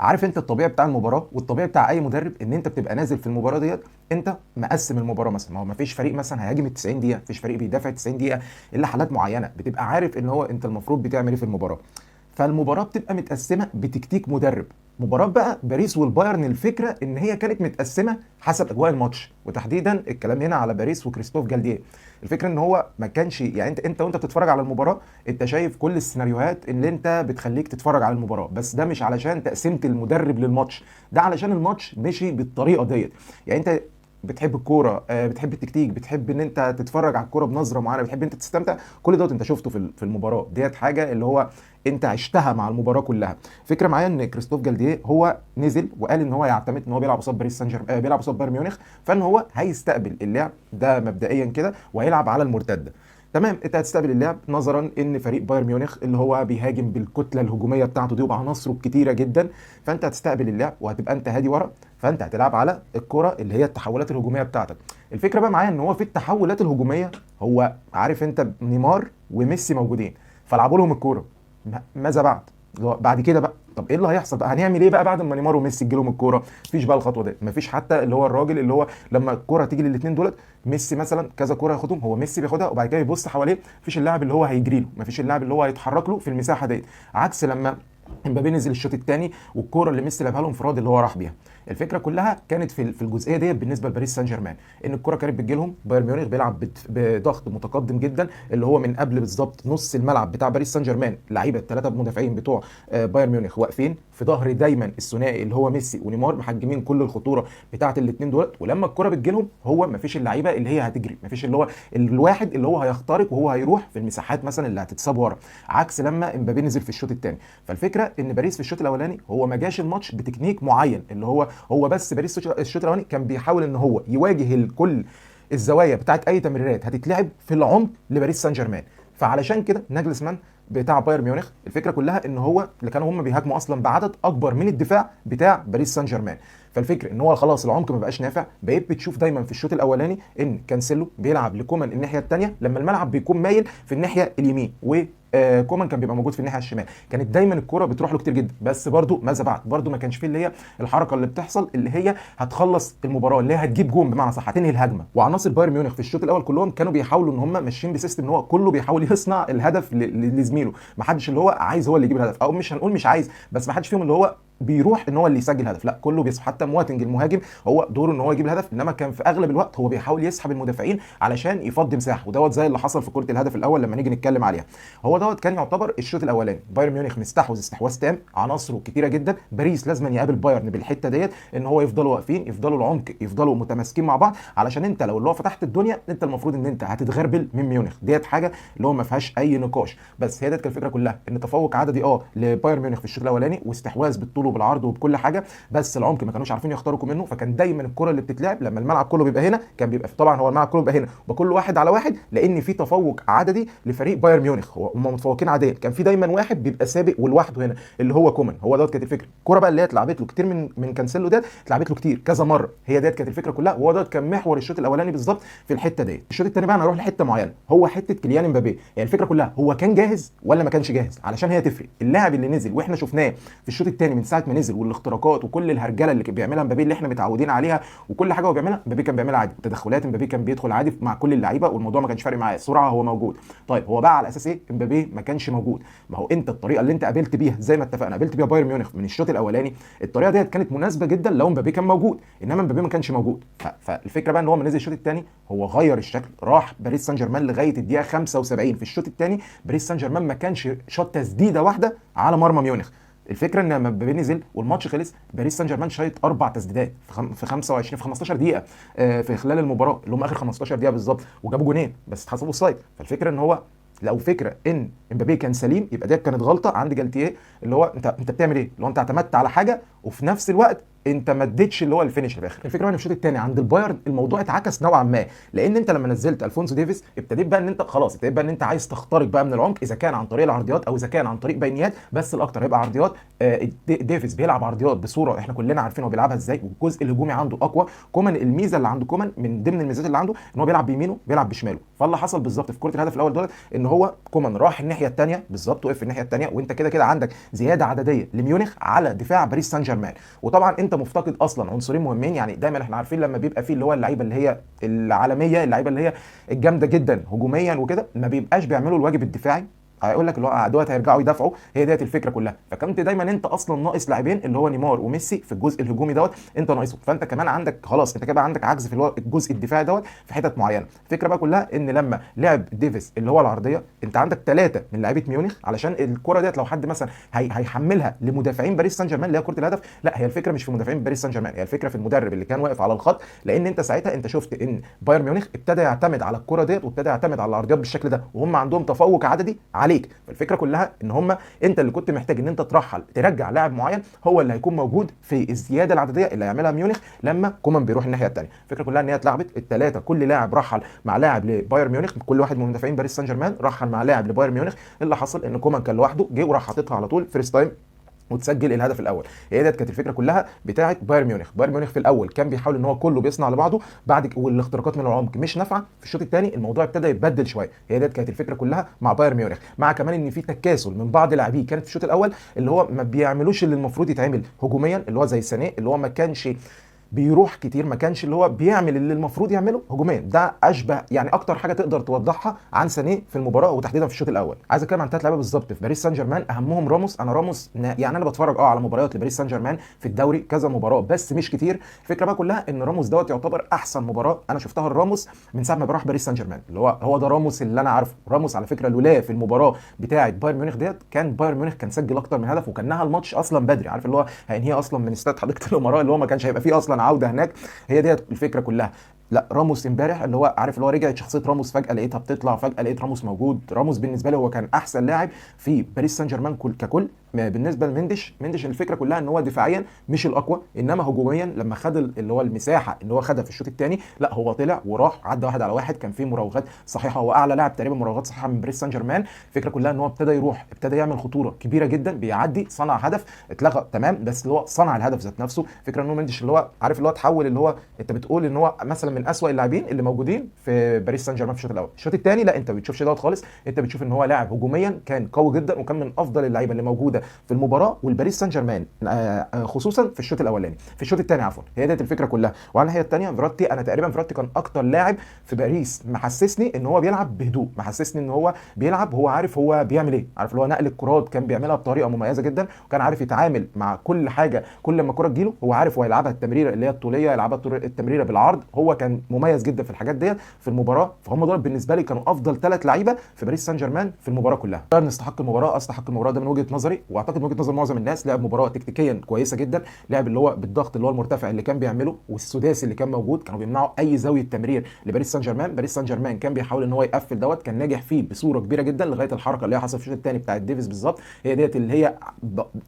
عارف انت الطبيعي بتاع المباراه والطبيعي بتاع اي مدرب ان انت بتبقى نازل في المباراه ديت، انت مقسم المباراه مثلا. ما هو ما فيش فريق مثلا هيهاجم ال 90 دقيقه، مفيش فريق بيدافع 90 دقيقه الا حالات معينه، بتبقى عارف ان هو انت المفروض بتعمل ايه في المباراه. فالمباراه بتبقى متقسمه بتكتيك مدرب. مباراه بقى باريس والبايرن، الفكره ان هي كانت متقسمه حسب اجواء الماتش، وتحديدا الكلام هنا على باريس وكريستوف جالديه. الفكره ان هو ما كانش يعني انت وانت بتتفرج على المباراه، انت شايف كل السيناريوهات اللي انت بتخليك تتفرج على المباراه، بس ده مش علشان تقسيمه المدرب للماتش، ده علشان الماتش مشي بالطريقه ديت. يعني انت بتحب الكوره، بتحب التكتيك، بتحب ان انت تتفرج على الكوره بنظره معينه، بتحب انت تستمتع، كل دوت انت شفته في المباراه ديت، حاجه اللي هو انت عشتها مع المباراه كلها. فكره معايا ان كريستوف جالديه هو نزل وقال ان هو يعتمد ان هو بيلعب قصاد باريس سان جيرمان، بيلعب قصاد بايرن ميونخ، فان هو هيستقبل اللعب ده مبدئيا كده وهيلعب على المرتده. تمام، انت هتستقبل اللعب نظرا ان فريق بايرن ميونخ اللي هو بيهاجم بالكتله الهجوميه بتاعته دي وبعناصره الكتيره جدا، فانت هتستقبل اللعب وهتبقى انت هادي ورا، فانت هتلعب على الكره اللي هي التحولات الهجوميه بتاعتك. الفكره بقى معايا ان هو في التحولات الهجوميه، هو عارف انت نيمار وميسي موجودين، فلعبوا لهم الكوره. ماذا بعد؟ اللي هو بعد كده بقى طب ايه اللي هيحصل بقى؟ هنعمل ايه بقى بعد ما نيمار وميسي تجيلهم الكوره؟ مفيش بقى الخطوه دي، مفيش حتى اللي هو الراجل اللي هو لما الكوره تيجي للاثنين دولت، ميسي مثلا كذا كوره ياخدهم، هو ميسي بياخدها وبعد كده يبص حواليه، مفيش اللاعب اللي هو هيجري له، مفيش اللاعب اللي هو هيتحرك له في المساحه ديت. عكس لما امبابي نزل الشوط الثاني والكوره اللي ميسي لعبها له انفراد اللي هو راح بيها. الفكره كلها كانت في الجزئيه ديت بالنسبه لباريس سان جيرمان، ان الكوره كانت بتجي لهم، بايرن ميونخ بيلعب بضغط متقدم جدا اللي هو من قبل بالظبط نص الملعب بتاع باريس سان جيرمان، لعيبه الثلاثه مدافعين بتوع بايرن ميونخ واقفين في ظهر دايما الثنائي اللي هو ميسي ونيمار، محجمين كل الخطوره بتاعه الاثنين دولت. ولما الكره بتجي لهم هو ما فيش اللعيبه اللي هي هتجري، ما فيش اللي هو الواحد اللي هو هيخترق وهو هيروح في المساحات مثلا اللي هتتساب ورا، عكس لما امبابي نزل في الشوط الثاني. فالفكره ان باريس في الشوط الاولاني هو ما جاش الماتش بتكنيك معين، اللي هو بس باريس الشوط الاولاني كان بيحاول ان هو يواجه الكل الزوايا بتاعت اي تمريرات هتتلعب في العمق لباريس سان جيرمان. فعلشان كده ناجلسمان بتاع بايرن ميونخ، الفكره كلها ان هو اللي كانوا هم بيهاجموا اصلا بعدد اكبر من الدفاع بتاع باريس سان جيرمان. فالفكره ان هو خلاص العمق ما بقاش نافع، بقيت بتشوف دايما في الشوط الاولاني ان كانسيلو بيلعب لكومان الناحيه الثانيه لما الملعب بيكون مايل في الناحيه اليمين، و كومان كان بيبقى موجود في الناحيه الشمال، كانت دايما الكره بتروح له كتير جدا. بس برده ماذا بعد؟ برده ما كانش فيه اللي هي الحركه اللي بتحصل اللي هي هتخلص المباراه، اللي هي هتجيب جون بمعنى صح، هتنهي الهجمه. وعناصر بايرن ميونخ في الشوط الاول كلهم كانوا بيحاولوا ان هم ماشيين بسيستم ان هو كله بيحاول يصنع الهدف لزميله، ما حدش اللي هو عايز هو اللي يجيب الهدف، او مش هنقول مش عايز، بس ما حدش فيهم اللي هو بيروح ان هو اللي يسجل هدف، لا كله بيصحى. حتى مواتنج المهاجم هو دوره ان هو يجيب الهدف، انما كان في اغلب الوقت هو بيحاول يسحب المدافعين علشان يفضي مساحه، ودوت زي اللي حصل في كره الهدف الاول لما نيجي نتكلم عليها. هو دوت كان يعتبر الشوط الاولاني بايرن ميونخ مستحوذ استحواذ تام، عناصره كتيره جدا. باريس لازم يقابل بايرن بالحته ديت، ان هو يفضلوا واقفين، يفضلوا العمق، يفضلوا متماسكين مع بعض، علشان انت لو اللي هو فتحت الدنيا انت المفروض ان انت هتتغربل من ميونخ ديت، حاجه اللي هو ما فيهاش اي نقاش. بس هي ديت كانت الفكره كلها، ان تفوق عددي لبايرن ميونخ في الشوط الاولاني، واستحواذ بالطول وبالعرض وبكل حاجه، بس العمق ما كانوش عارفين يخترقوا منه. فكان دايما الكره اللي بتتلعب لما الملعب كله بيبقى هنا، كان بيبقى طبعا هو الملعب كله بيبقى هنا وبكل واحد على واحد، لان في تفوق عددي لفريق بايرن ميونخ، هم متفوقين عاديا، كان في دايما واحد بيبقى سابق ولوحده هنا اللي هو كومان. هو دوت كانت الفكره. الكره بقى اللي هي اتلعبت له كتير من كانسيلو ديت، اتلعبت له كتير كذا مره، هي ديت كانت الفكره كلها، وهو دوت كان محور الشوط الاولاني بالظبط في الحته ديت. الشوط الثاني بقى انا هروح لحته معينه، هو حته كيليان امبابي. يعني الفكره كلها هو كان جاهز ولا ما كانش جاهز؟ علشان هي تفرق. اللاعب اللي نزل واحنا شفناه في الشوط الثاني من ساعه ما نزل، والاختراقات وكل الهرجله اللي بيعملها امبابي اللي احنا متعودين عليها، وكل حاجه هو بيعملها امبابي كان بيعملها عادي، تدخلات امبابي كان بيدخل عادي مع كل اللعيبه، والموضوع ما كانش فارق معاه، سرعه هو موجود. طيب هو بقى على اساس ايه امبابي ما كانش موجود؟ ما هو انت الطريقه اللي انت قابلت بيها زي ما اتفقنا، قابلت بيها بايرن ميونخ من الشوط الاولاني، الطريقه ديت كانت مناسبه جدا لو امبابي كان موجود، انما امبابي ما كانش موجود. فالفكره بقى ان هو لما نزل الشوط الثاني هو غير الشكل، راح باريس سان جيرمان لغايه الدقيقه 75 في الشوط الثاني، باريس سان جيرمان ما كانش شاط تسديده واحده على مرمى ميونخ. الفكره ان لما مبابي نزل والماتش خلص، باريس سان جيرمان شايط اربع تسديدات في 25 في 15 دقيقه، في خلال المباراه اللي هم اخر 15 دقيقه بالظبط، وجابوا جونين بس اتحسبوا سايد. فالفكره ان هو لو فكره ان امبابي كان سليم، يبقى دي كانت غلطه عند جالتيه، اللي هو انت بتعمل ايه؟ اللي هو انت اعتمدت على حاجه وفي نفس الوقت انت ما اديتش اللي هو الفينش في الاخر. الفكره ان الشوط الثاني عند البايرن الموضوع اتعكس نوعا ما، لان انت لما نزلت الفونسو ديفيز ابتديت بقى ان انت خلاص، ابتديت بقى ان انت عايز تخترق بقى من العمق، اذا كان عن طريق العرضيات او اذا كان عن طريق بينيات، بس الاكتر هيبقى عرضيات. ديفيز بيلعب عرضيات بصوره احنا كلنا عارفين هو بيلعبها ازاي، والجزء الهجومي عنده اقوى. كومان الميزه اللي عند كومان من ضمن الميزات اللي عنده ان هو بيلعب بيمينه بيلعب بشماله. فاللي حصل بالظبط في كره الهدف الاول دول ان هو كومان راح الناحيه الثانيه بالظبط، وقف الناحيه الثانيه، وانت كده كده عندك زياده عدديه لميونخ على دفاع باريس سان جيرمان. وطبعا انت مفتقد اصلا عنصرين مهمين، يعني دايما احنا عارفين لما بيبقى فيه اللي هو اللعيبه اللي هي العالميه، اللعيبه اللي هي الجامده جدا هجوميا وكده، ما بيبقاش بيعملوا الواجب الدفاعي. هيقول لك اللي هو دلوقتي هيرجعوا يدافعوا، هي ديت الفكره كلها. فكنت دايما انت اصلا ناقص لاعبين اللي هو نيمار وميسي في الجزء الهجومي دوت، انت ناقصهم. فانت كمان عندك خلاص، انت كده عندك عجز في الجزء الدفاعي دوت في حتت معينه. الفكره بقى كلها ان لما لعب ديفيس اللي هو العرضيه، انت عندك ثلاثه من لعيبه ميونخ، علشان الكره ديت لو حد مثلا هيحملها لمدافعين باريس سان جيرمان اللي هي كره الهدف، لا هي الفكره مش في مدافعين باريس سان جيرمان، هي الفكره في المدرب اللي كان واقف على الخط. لان انت ساعتها انت شفت ان بايرن ميونخ ابتدى يعتمد على الكره ديت، وابتدى يعتمد على العرضيات بالشكل ده، وهم عندهم تفوق عددي عليك. فالفكره كلها ان هم انت اللي كنت محتاج ان انت ترجع لاعب معين هو اللي هيكون موجود في الزياده العدديه اللي هيعملها ميونخ لما كومان بيروح الناحيه الثانيه. الفكره كلها ان هي اتلعبت الثلاثه، كل لاعب رحل مع لاعب لبايرن ميونخ، كل واحد من مدافعين باريس سان جيرمان رحل مع لاعب لبايرن ميونخ. اللي حصل ان كومان كان لوحده، جه وراح حاططها على طول فيرست تايم وتسجل الهدف الاول. هي ديت كانت الفكره كلها بتاعه بايرن ميونخ. بايرن ميونخ في الاول كان بيحاول ان هو كله بيصنع لبعضه، بعد والاختراقات من العمق مش نافعه. في الشوط الثاني الموضوع ابتدى يتبدل شويه. هي ديت كانت الفكره كلها مع بايرن ميونخ، مع كمان ان في تكاسل من بعض لاعبيه كانت في الشوط الاول، اللي هو ما بيعملوش اللي المفروض يتعمل هجوميا، اللي هو زي سانيه اللي هو ما كانش بيروح كتير، ما كانش اللي هو بيعمل اللي المفروض يعمله هجوميا. ده اشبه يعني اكتر حاجه تقدر توضحها عن سانيه في المباراه، وتحديدا في الشوط الاول. عايز اتكلم عن ثلاث لعيبه بالظبط في باريس سان جيرمان، اهمهم راموس. انا راموس يعني انا بتفرج على مباريات لباريس سان جيرمان في الدوري كذا مباراه بس مش كتير. الفكره بقى كلها ان راموس دوت يعتبر احسن مباراه انا شفتها لراموس من ساعه ما بروح باريس سان جيرمان، اللي هو ده راموس اللي انا عارفه. راموس على فكره لولا في المباراه بتاعه بايرن ميونخ ديت، كان بايرن ميونخ كان سجل اكتر من هدف، وكان نهى الماتش اصلا بدري، عارف اللي هو هينهي اصلا من استاد حديقه الامراء، اللي هو ما كانش هيبقى فيه اصلا عوده هناك. هي ديت الفكره كلها. لا راموس امبارح اللي هو عارف اللي هو رجعت شخصيه راموس، فجاه لقيتها بتطلع، فجاه لقيت راموس موجود. راموس بالنسبه لي هو كان احسن لاعب في باريس سان جيرمان ككل. بالنسبه لمندش، الفكره كلها ان هو دفاعيا مش الاقوى، انما هجوميا لما خد اللي هو المساحه اللي هو خدها في الشوط الثاني، لا هو طلع وراح عدى واحد على واحد، كان في مراوغات صحيحه، هو اعلى لاعب تقريبا مراوغات صحيحه من باريس سان جيرمان. الفكره كلها ان هو ابتدى يروح، ابتدى يعمل خطوره كبيره جدا، بيعدي، صنع هدف اتلغى تمام، بس اللي هو صنع الهدف ذات نفسه. فكره ان هو مندش اللي هو عارف اللي هو تحول، اللي هو انت بتقول ان هو مثلا من اسوأ اللاعبين اللي موجودين في باريس سان جيرمان في الشوط الاول. الشوط الثاني لا انت ما بتشوفش دوت خالص، انت بتشوف ان هو لاعب هجوميا كان قوي جدا، وكان من افضل اللعيبه اللي موجوده في المباراه والباريس سان جيرمان خصوصا في الشوط الاولاني، في الشوط الثاني عفوا. هي ديت الفكره كلها. وعلى الناحيه الثانيه فيراتي، انا تقريبا فيراتي كان اكتر لاعب في باريس محسسني ان هو بيلعب بهدوء، محسسني ان هو بيلعب هو عارف هو بيعمل ايه، عارف اللي هو نقل الكرات كان بيعملها بطريقه مميزه جدا، وكان عارف يتعامل مع كل حاجه. كل ما الكره تجيله هو عارف هو يلعبها التمريره اللي هي الطوليه، يلعبها التمريره بالعرض. هو كان مميز جدا في الحاجات ديت في المباراه. فهم دول بالنسبه لي كانوا افضل ثلاث لعيبه في باريس سان جيرمان في المباراه كلها. بايرن استحق المباراه، استحق المباراه ده من وجهه نظري، واعتقد من وجهه نظر معظم الناس. لعب مباراه تكتيكيا كويسه جدا، لعب اللي هو بالضغط اللي هو المرتفع اللي كان بيعمله، والسداسي اللي كان موجود، كانوا بيمنعوا اي زاويه تمرير لباريس سان جيرمان. باريس سان جيرمان كان بيحاول ان هو يقفل دوت، كان ناجح فيه بصوره كبيره جدا لغايه الحركه اللي هي حصلت في الشوط الثاني بتاعه ديفيز بالظبط. هي ديت اللي هي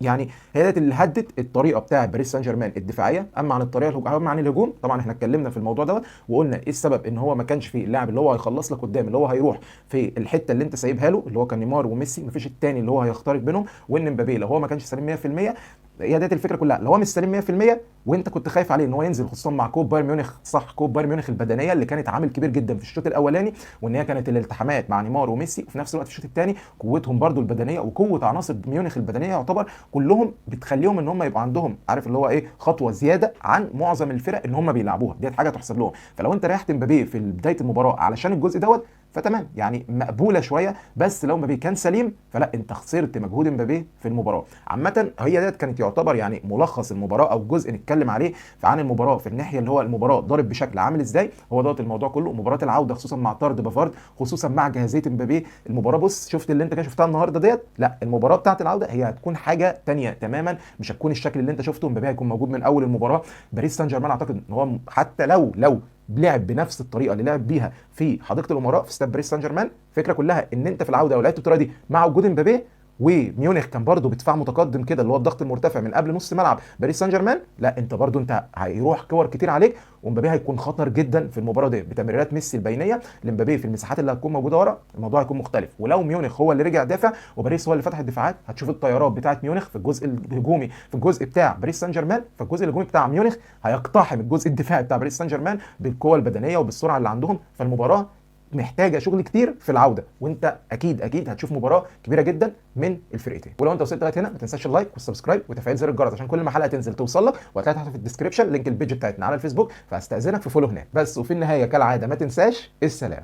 يعني هي ديت اللي هدت الطريقه بتاعه باريس سان جيرمان الدفاعيه. اما عن الطريقه اما عن الهجوم طبعا احنا اتكلمنا في الموضوع دوت، وقلنا ايه السبب، ان هو ما كانش فيه اللاعب اللي هو هيخلص لك قدام، اللي هو هيروح في الحته اللي انت سايبها له، اللي هو كان نيمار وميسي، مفيش الثاني اللي هو هيخترق بينهم. وان مبابي لو هو ما كانش سليم 100%، هي ديت الفكره كلها، لو هو مش سليم 100% وانت كنت خايف عليه ان هو ينزل، خصوصا مع كوب بايرن ميونخ. صح، كوب بايرن ميونخ البدنيه اللي كانت عامل كبير جدا في الشوط الاولاني، وان هي كانت الالتحامات مع نيمار وميسي، وفي نفس الوقت في الشوط الثاني قوتهم برده البدنيه وقوه عناصر ميونخ البدنيه يعتبر كلهم بتخليهم ان هم يبقى عندهم عارف اللي هو ايه خطوه زياده عن معظم الفرق ان هم بيلعبوها. ديت حاجه تحسب لهم. فلو انت ريحت مبابي في بدايه المباراه علشان الجزء دوت فتمام، يعني مقبوله شويه. بس لو مبابي كان سليم فلا، انت خسرت مجهود مبابي في المباراه. عامه هي ديت كانت يعتبر يعني ملخص المباراه او جزء نتكلم عليه عن المباراه في الناحيه اللي هو المباراه ضارب بشكل عامل ازاي. هو دوت الموضوع كله. مباراه العوده خصوصا مع طرد بافارد، خصوصا مع جاهزيه مبابي، المباراه بص شفت اللي انت كده شفتها النهارده ديت، لا المباراه بتاعه العوده هي هتكون حاجه ثانيه تماما، مش هتكون الشكل اللي انت شفته. مبابي هيكون موجود من اول المباراه. باريس سان جيرمان اعتقد ان هو حتى لو لعب بنفس الطريقه اللي لعب بيها في حديقه الامراء في استاد باريس سان جيرمان، الفكره كلها ان انت في العوده لو لعبت بالطريقه دي مع وجود مبابي وميونخ كان برده بدفاع متقدم كده اللي هو الضغط المرتفع من قبل نص ملعب باريس سان جيرمان، لا انت برده انت هيروح كور كتير عليك، ومبابي هيكون خطر جدا في المباراه دي بتمريرات ميسي البينيه لمبابي في المساحات اللي هتكون موجوده ورا، الموضوع هيكون مختلف. ولو ميونخ هو اللي رجع دافع وباريس هو اللي فتح الدفاعات، هتشوف الطيارات بتاعه ميونخ في الجزء الهجومي في الجزء بتاع باريس سان جيرمان، فالجزء الهجومي بتاع ميونخ هيقتحم الجزء الدفاعي بتاع باريس سان جيرمان بالقوه البدنيه وبالسرعه اللي عندهم. فالمباراه محتاجه شغل كتير في العوده، وانت اكيد هتشوف مباراه كبيره جدا من الفرقتين. ولو انت وصلت لغايه هنا ما تنساش اللايك والسبسكرايب وتفعيل زر الجرس عشان كل ما حلقه تنزل توصل لك، وهتلاقي تحت في الديسكربشن لينك البيج بتاعتنا على الفيسبوك، فاستاذنك في فولو هناك بس. وفي النهايه كالعاده ما تنساش السلام.